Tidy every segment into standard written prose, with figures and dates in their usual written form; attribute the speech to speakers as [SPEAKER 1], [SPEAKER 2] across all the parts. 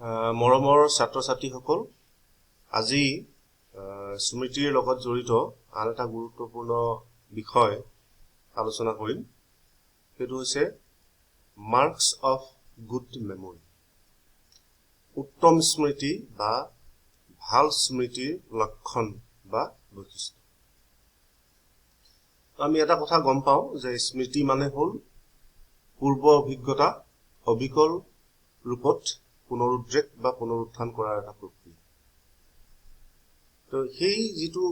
[SPEAKER 1] মৰমৰ ছাত্ৰ-ছাত্ৰীসকল, আজি স্মৃতিৰ লগত জড়িত আন এটা গুৰুত্বপূৰ্ণ বিষয় আলোচনা কৰিম। সেইটো হৈছে মাৰ্কস অফ গুড মেমৰি। উত্তম স্মৃতি বা ভাল স্মৃতিৰ লক্ষণ বা বৈশিষ্ট্য। আমি এটা কথা গম পাওঁ যে স্মৃতি মানে হ'ল পূৰ্ব অভিজ্ঞতা অবিকল ৰূপত পুনৰুদ্ৰেক বা পুনৰুত্থান কৰাৰ এটা প্ৰক্ৰিয়া। তো সেই যিটো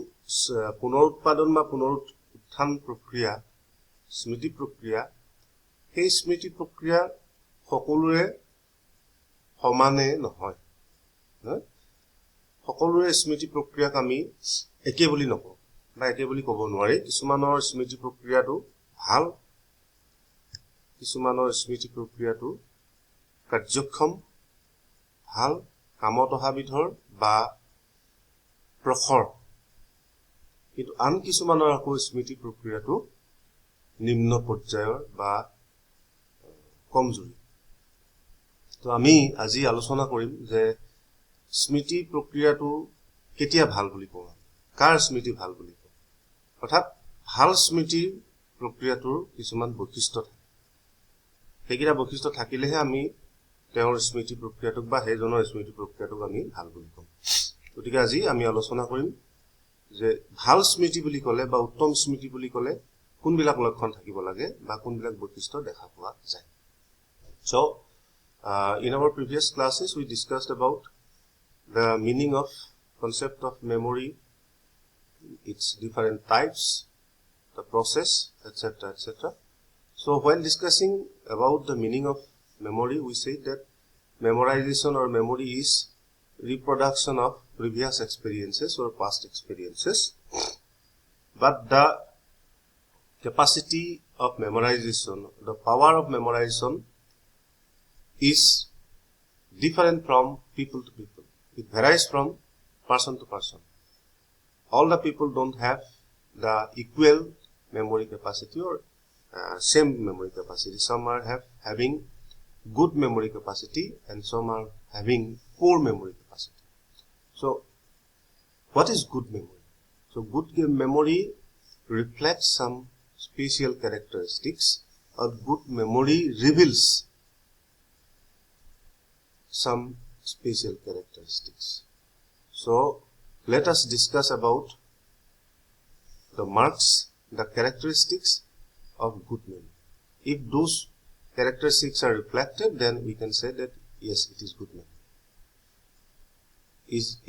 [SPEAKER 1] পুনৰুৎপাদন বা পুনৰুত্থান প্ৰক্ৰিয়া, স্মৃতি প্ৰক্ৰিয়া, সেই স্মৃতি প্ৰক্ৰিয়া সকলোৰে সমানে নহয়। সকলোৰে স্মৃতি প্ৰক্ৰিয়াক আমি একে বুলি নকওঁ বা একে বুলি ক'ব নোৱাৰি। কিছুমানৰ স্মৃতি প্ৰক্ৰিয়াটো ভাল, কিছুমানৰ স্মৃতি প্ৰক্ৰিয়াটো কাৰ্যক্ষম, ভাল, কামত অহা বিধৰ বা প্ৰখৰ, কিন্তু আন কিছুমানৰ আকৌ স্মৃতি প্ৰক্ৰিয়াটো নিম্ন পৰ্যায়ৰ বা কমজোৰি। তো আমি আজি আলোচনা কৰিম যে স্মৃতি প্ৰক্ৰিয়াটো কেতিয়া ভাল বুলি কওঁ, কাৰ স্মৃতি ভাল বুলি কওঁ। অৰ্থাৎ ভাল স্মৃতিৰ প্ৰক্ৰিয়াটোৰ কিছুমান বৈশিষ্ট্য থাকে। সেইকেইটা বৈশিষ্ট্য থাকিলেহে আমি তেওঁৰ স্মৃতি প্ৰক্ৰিয়াটোক বা সেইজনৰ স্মৃতি প্ৰক্ৰিয়াটোক আমি ভাল বুলি কওঁ। গতিকে আজি আমি আলোচনা কৰিম যে ভাল স্মৃতি বুলি ক'লে বা উত্তম স্মৃতি বুলি ক'লে কোনবিলাক লক্ষণ থাকিব লাগে বা কোনবিলাক বৈশিষ্ট্য দেখা পোৱা যায়। So, in our previous classes we discussed about the meaning of concept of memory, its different types, the process, etc., etc. So while discussing about the meaning of memory, we said that memorization or memory is reproduction of previous experiences or past experiences. But the capacity of memorization, the power of memorization is different from people to people. It varies from person to person. All the people don't have the equal memory capacity or same memory capacity. Some are having good memory capacity and some are having poor memory capacity. So, what is good memory? So, good memory reflects some special characteristics, or good memory reveals some special characteristics. So, let us discuss about the marks, the characteristics of good memory. If those characteristics are reflected, then we can say that yes, it is good memory.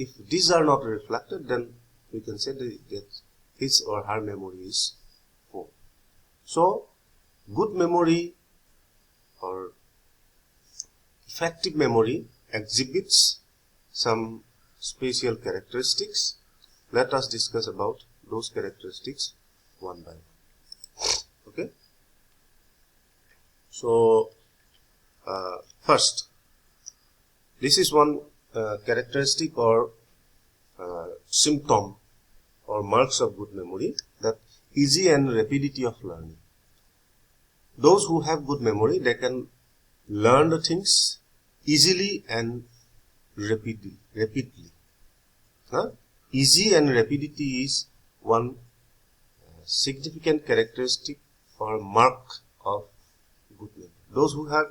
[SPEAKER 1] If these are not reflected, then we can say that his or her memory is poor. So, good memory or effective memory exhibits some special characteristics. Let us discuss about those characteristics one by one. Okay? So, first, this is one characteristic or symptom or marks of good memory, that easy and rapidity of learning. Those who have good memory, they can learn the things easily and rapidly. Easy and rapidity is one significant characteristic or mark of good memory. Those who have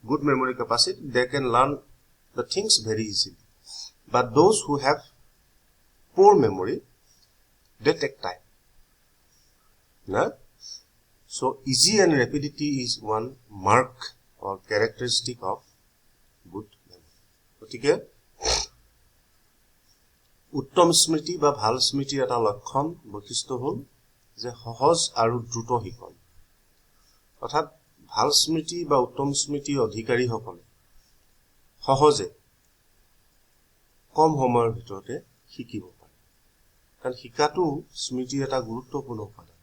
[SPEAKER 1] good memory capacity, they can learn the things very easily. But those who have poor memory, they take time. So, easy and rapidity is one mark or characteristic of good memory. গতিকে উত্তম স্মৃতি বা ভাল স্মৃতিৰ এটা লক্ষণ বৈশিষ্ট্য হ'ল যে সহজ আৰু দ্ৰুত শিকন। অৰ্থাৎ ভাল স্মৃতি বা উত্তম স্মৃতিৰ অধিকাৰীসকলে সহজে কম সময়ৰ ভিতৰতে শিকিব পাৰে। কাৰণ শিকাটো স্মৃতিৰ এটা গুৰুত্বপূৰ্ণ উপাদান।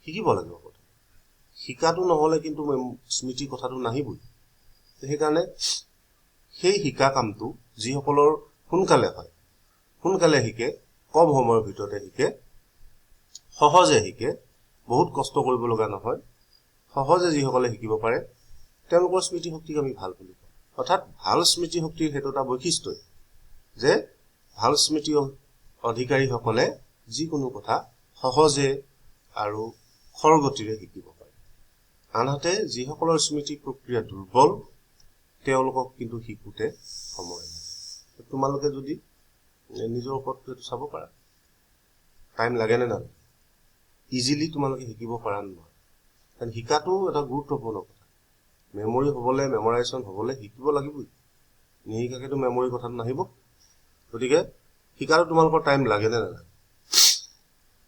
[SPEAKER 1] শিকিব লাগিব কথা। শিকাটো নহ'লে কিন্তু স্মৃতিৰ কথাটো নাহিবই। সেইকাৰণে সেই শিকা কামটো যিসকলৰ সোনকালে হয়, সোনকালে শিকে, কম সময়ৰ ভিতৰতে শিকে, সহজে শিকে, বহুত কষ্ট কৰিব লগা নহয়, সহজে যিসকলে শিকিব পাৰে, তেওঁলোকৰ স্মৃতি শক্তিক আমি ভাল বুলি কওঁ। অৰ্থাৎ ভাল স্মৃতি শক্তিৰ হেতু এটা বৈশিষ্ট্য যে ভাল স্মৃতি অধিকাৰীসকলে যিকোনো কথা সহজে আৰু খৰগতিৰে শিকিব পাৰে আনহাতে যিসকলৰ স্মৃতি প্ৰক্ৰিয়া দুৰ্বল তেওঁলোকক কিন্তু শিকোতে সময় লাগে তোমালোকে যদি নিজৰ ওপৰত চাব পাৰা টাইম লাগে নে নালাগে ইজিলি তোমালোকে শিকিব পাৰা নহয় কাৰণ শিকাটো এটা গুৰুত্বপূৰ্ণ কথা মেমৰি হ'বলে মেমৰাইজেশ্যন হ'বলে শিকিব লাগিবই নিশিকাকেতো মেমৰি কথাত নাহিব গতিকে শিকাটো তোমালোকৰ টাইম লাগে নে নালাগে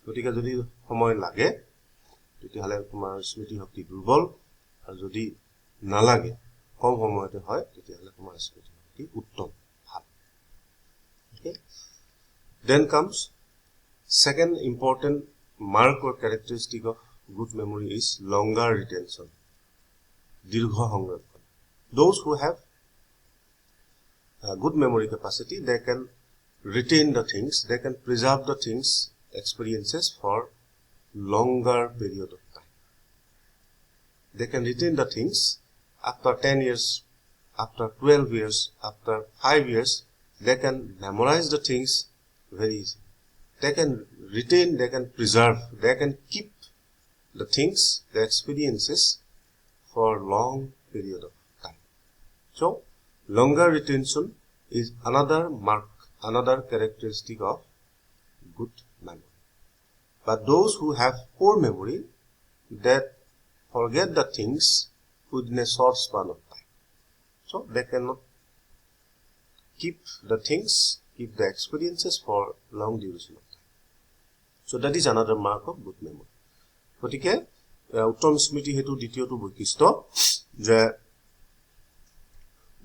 [SPEAKER 1] গতিকে যদি সময় লাগে তেতিয়াহ'লে তোমাৰ স্মৃতি শক্তি দুৰ্বল আৰু যদি নালাগে কম সময়তে হয় তেতিয়াহ'লে তোমাৰ স্মৃতি শক্তি উত্তম ভাল okay then comes second important mark or characteristic of good memory is longer retention দীৰ্ঘ সংৰক্ষণ those who have good memory capacity they can retain the things they can preserve the things experiences for longer period of time they can retain the things after 10 years after 12 years after 5 years they can memorize the things very easily they can retain they can preserve they can keep the things the experiences for long period of time so longer retention is another mark another characteristic of good memory but those who have poor memory that forget the things within a short span of time so they cannot keep the things keep the experiences for long duration of time so that is another mark of good memory গতিকে উত্তম স্মৃতি হেতু দ্বিতীয়টো বৈশিষ্ট্য যে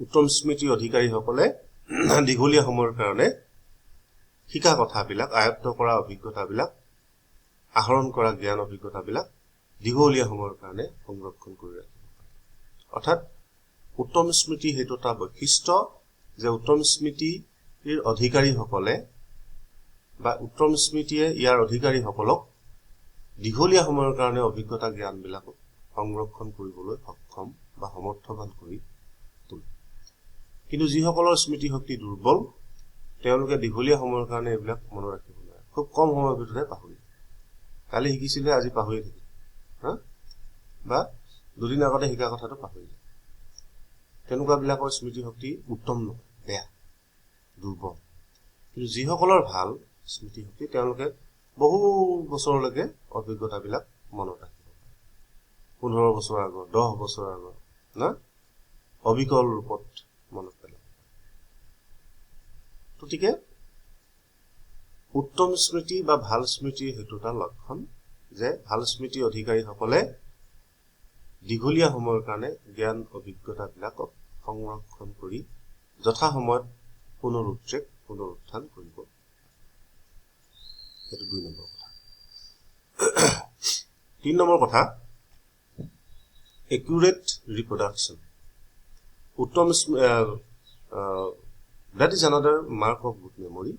[SPEAKER 1] উত্তম স্মৃতি অধিকাৰীসকলে দীঘলীয়া সময়ৰ কাৰণে শিকা কথাবিলাক আয়ত্ত কৰা অভিজ্ঞতাবিলাক আহৰণ কৰা জ্ঞান অভিজ্ঞতাবিলাক দীঘলীয়া সময়ৰ কাৰণে সংৰক্ষণ কৰি ৰাখিব পাৰে অৰ্থাৎ উত্তম স্মৃতি হেতু এটা বৈশিষ্ট্য যে উত্তম স্মৃতিৰ অধিকাৰীসকলে বা উত্তম স্মৃতিয়ে ইয়াৰ অধিকাৰীসকলক দীঘলীয়া সময়ৰ কাৰণে অভিজ্ঞতা জ্ঞানবিলাক সংৰক্ষণ কৰিবলৈ সক্ষম বা সমৰ্থবান কৰি তোলে কিন্তু যিসকলৰ স্মৃতি শক্তি দুৰ্বল তেওঁলোকে দীঘলীয়া সময়ৰ কাৰণে এইবিলাক মনত ৰাখিব নোৱাৰে খুব কম সময়ৰ ভিতৰতে পাহৰি কালি শিকিছিলে আজি পাহৰি থাকিল বা দুদিন আগতে শিকা কথাটো পাহৰি যায় তেনেকুৱা বিলাকৰ স্মৃতি শক্তি উত্তম নহয় বেয়া দুৰ্বল কিন্তু যিসকলৰ ভাল স্মৃতি শক্তি তেওঁলোকে বহু বছৰলৈকে অভিজ্ঞতাবিলাক মনত ৰাখিব পাৰে 15 বছৰ আগৰ 10 বছৰ আগৰ না অবিকল ৰূপত মনত পেলাব গতিকে উত্তম স্মৃতি বা ভাল স্মৃতিৰ হেতু এটা লক্ষণ যে ভাল স্মৃতি অধিকাৰীসকলে দীঘলীয়া সময়ৰ কাৰণে জ্ঞান অভিজ্ঞতাবিলাকক সংৰক্ষণ কৰি যথা সময়ত পুনৰুত্থান কৰিব সেইটো 2 নম্বৰ কথা 3 নম্বৰ কথা accurate reproduction uttam that is another mark of good memory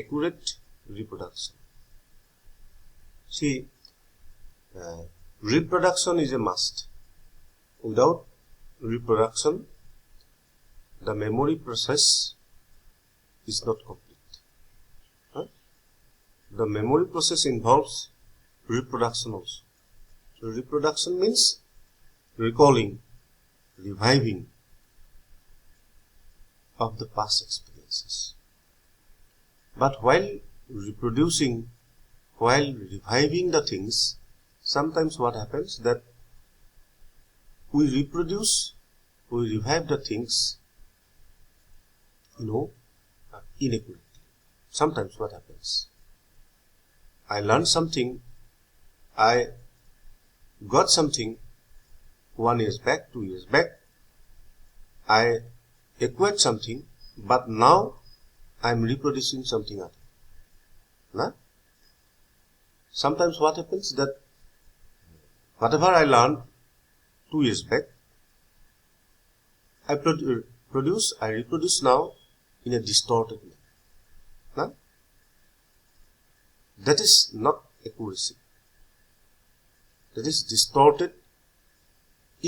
[SPEAKER 1] accurate reproduction see reproduction is a must without reproduction the memory process is not complete the memory process involves reproduction also so reproduction means recalling reviving of the past experiences but while reviving the things sometimes what happens that we revive the things inaccurately sometimes what happens I learned something I got something 1 year back 2 years back I acquired something but now I'm reproducing something other sometimes what happens that whatever I learned 2 years back I reproduce now in a distorted manner that is not accuracy that is distorted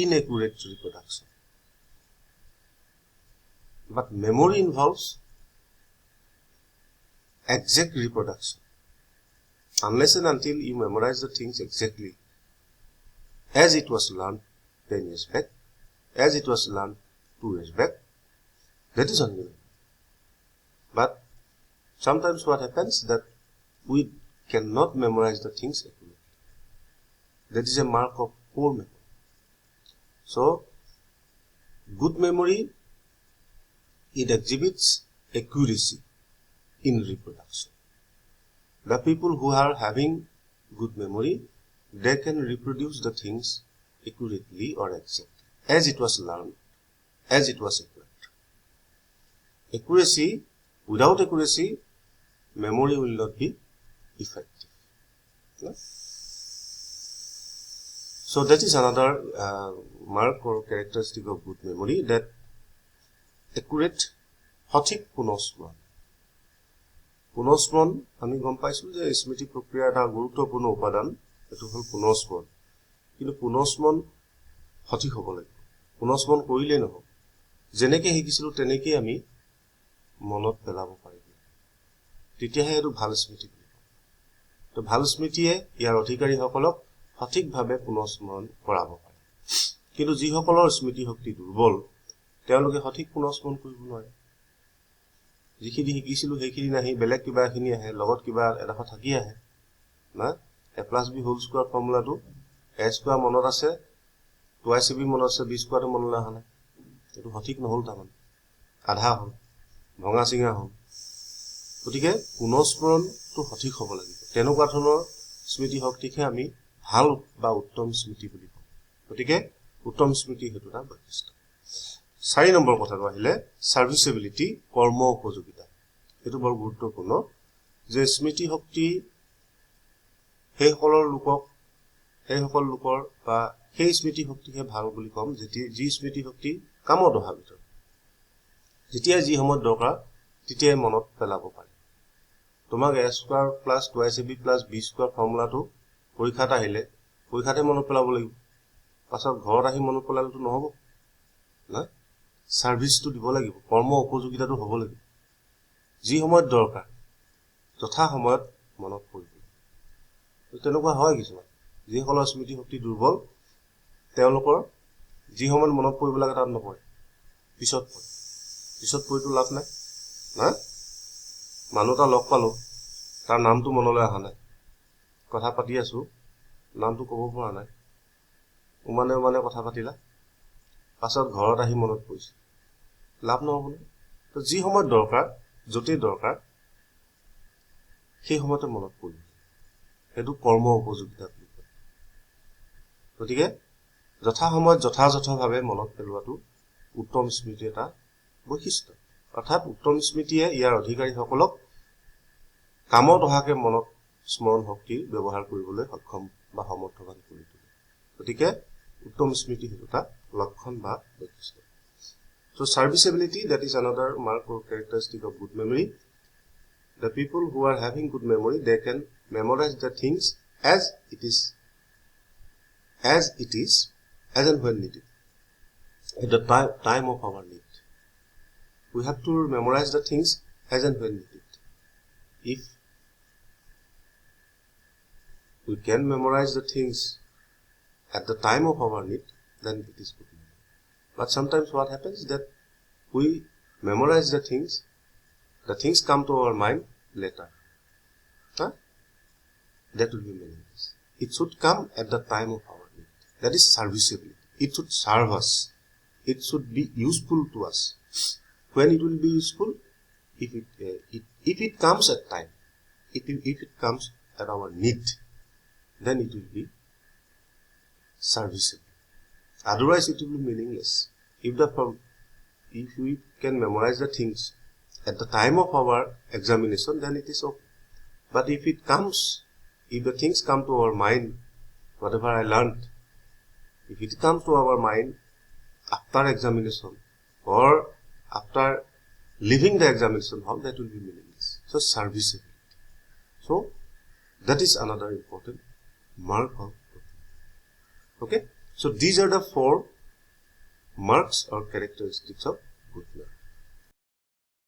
[SPEAKER 1] inaccurate reproduction But memory involves exact reproduction. Unless and until you memorize the things exactly as it was learned 10 years back, as it was learned 2 years back, that is only. But sometimes what happens that we cannot memorize the things accurately. That is a mark of poor memory. So, good memory, it exhibits accuracy in reproduction. The people who are having good memory, they can reproduce the things accurately or exactly, as it was learned, as it was acquired. Accuracy, without accuracy, memory will not be effective. Yeah? So that is another mark or characteristic of good memory, that accurate, সঠিক পুনঃস্মৰণ. পুনঃস্মৰণ আমি গম পাইছো যে স্মৃতি প্ৰক্ৰিয়াৰ এটা গুৰুত্বপূৰ্ণ উপাদান, এটো হল পুনঃস্মৰণ. কিন্তু পুনঃস্মৰণ সঠিক হ'ব লাগিব. পুনঃস্মৰণ কৰিলে নহব. যেনেকৈ শিকিছিলো তেনেকৈ আমি মনত পেলাব পাৰিম. তেতিয়াহে এটো ভাল স্মৃতি হ'ব. তো ভাল স্মৃতিয়ে ইয়াৰ অধিকাৰীসকলক সঠিকভাৱে পুনঃস্মৰণ কৰাব পাৰে. কিন্তু যিসকলৰ স্মৃতি শক্তি দুৰ্বল, তেওঁলোকে সঠিক পুনঃস্মৰণ কৰিব নোৱাৰে. যিখিনি শিকিছিলো সেইখিনি নাহি বেলেগ কিবা এখিনি আহে, লগত কিবা এডোখৰ থাকি আহে না. a+b² ফৰ্মুলাটো a² মনত আছে, 2ab মনত আছে, b² মনলৈ অহা নাই. এইটো সঠিক নহল, তাৰমানে আধা হল, ভঙা চিঙা হল. গতিকে পুনঃস্মৰণটো সঠিক হ'ব লাগিব. তেনেকুৱা ধৰণৰ স্মৃতি শক্তিকে আমি ভাল বা উত্তম স্মৃতি বুলি কওঁ. গতিকে উত্তম স্মৃতি হেতু এটা বৈশিষ্ট্য. 4 নম্বৰ কথাটো আহিলে সাৰ্ভিসেবিলিটি, কৰ্ম উপযোগিতা. এটো বৰ গুৰুত্বপূৰ্ণ যে স্মৃতি শক্তি সেইসকল লোকৰ বা সেই স্মৃতি শক্তিকে ভাল বুলি কম যি স্মৃতি শক্তি কামত অহা ভিতৰত, যেতিয়া যি সময়ত দৰকাৰ তেতিয়াই মনত পেলাব পাৰে. তোমাক a² + 2ab + b² ফৰ্মুলাটো পৰীক্ষাত আহিলে পৰীক্ষাতে মনত পেলাব লাগিব. পাছত ঘৰত আহি মনত পেলালেতো নহব না. সাৰ্ভিসটো দিব লাগিব, কৰ্ম উপযোগিতাটো হ'ব লাগিব. যি সময়ত দৰকাৰ যথা সময়ত মনত পৰিব. তেনেকুৱা হয় কিছুমান যিসকলৰ স্মৃতি শক্তি দুৰ্বল, তেওঁলোকৰ যি সময়ত মনত পৰিব লাগে তাত নপৰে, পিছত পৰিটো লাভ নাই না. মানুহ এটা লগ পালো, তাৰ নামটো মনলৈ অহা নাই, কথা পাতি আছো, নামটো ক'ব পৰা নাই, মানে কথা পাতিলা, পাছত ঘৰত আহি মনত পৰিছে, লাভ নহব নে. তো যি সময়ত দৰকাৰ, য'তেই দৰকাৰ সেই সময়তে মনত পৰিব, সেইটো কৰ্ম উপযোগিতা বুলি কয়. গতিকে যথা সময়ত যথাযথভাৱে মনত পেলোৱাটো উত্তম স্মৃতি এটা বৈশিষ্ট্য. অৰ্থাৎ উত্তম স্মৃতিয়ে ইয়াৰ অধিকাৰীসকলক কামত অহাকে মনত স্মৰণ শক্তি ব্যৱহাৰ কৰিবলৈ সক্ষম বা সমৰ্থবান কৰি তোলে. গতিকে উত্তম স্মৃতি হেতু এটা লক্ষণ বা বৈশিষ্ট্য. So serviceability, that is another mark or characteristic of good memory. The people who are having good memory, they can memorize the things as it is, as and when needed, at the time of our need. We have to memorize the things as and when needed. If we can memorize the things at the time of our need, then it is good memory. But sometimes what happens that we memorize the things come to our mind later. That will be meaningless. It should come at the time of our need. That is serviceability. It should serve us. It should be useful to us. When it will be useful? If it comes at time, if it comes at our need, then it will be serviceable. Otherwise it will be meaningless. If we can memorize the things at the time of our examination, then it is okay. But if the things come to our mind, whatever I learned, if it comes to our mind after examination or after leaving the examination hall, that will be meaningless. So serviceability. So that is another important mark of good. Okay. So these are the 4 marks or characteristics of good memory.